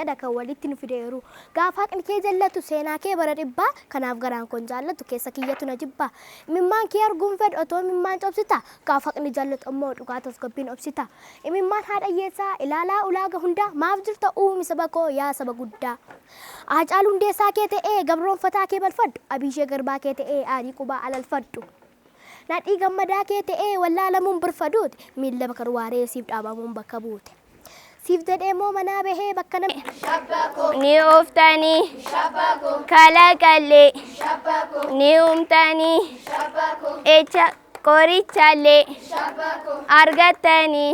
gada kan walitti nu fideeru gaafa haqni kee jallatu seenaa kee bara dhibbaa kanaaf garaan kon jaallatu keessa kiyyatu na jibba imimmaan kee arguun fedh otoo imimmaan cobsita gaafa haqni jallatu ammoo dhugaa tasgabbiin obsita imimmaan haadha hiyyeessaa ilaalaa ulaaga hundaa maaf jirta uumi saba koo yaa saba guddaa Ajaalu hundeessaa kee ta'ee gabroonfataa kee balfadhu abishee garbaa kee ta'ee aarii qubaa alalfadhu nadhii gammadaa kee ta'ee wallaalamuun birfaduuti miilla bakar waaree siif dhaabamuun bakka buute siif jedhee moo manaa bahee bakka namni ni uftanii kalaqallee ni umtanii echa qorichallee argattanii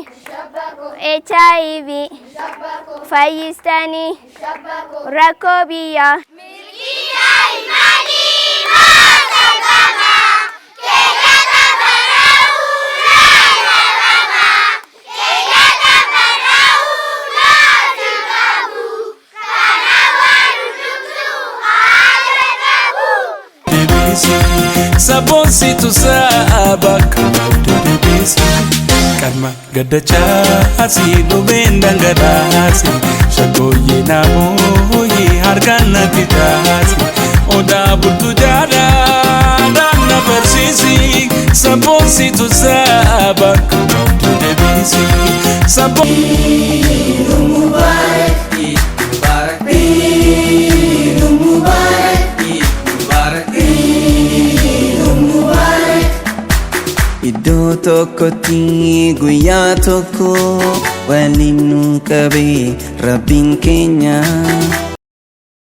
HIV fayyistanii rakkoo biyyaa Sabonsi tu sabak debisi karma gadacha asi lubendan gadasi shagoye namoyi hargana titasi oda bultu jada dana persisi sabonsi tu sabak debisi sabon mubarak mubarak Iddoo tokkotti guyyaa tokko waliin nu qabee rabbiin keenya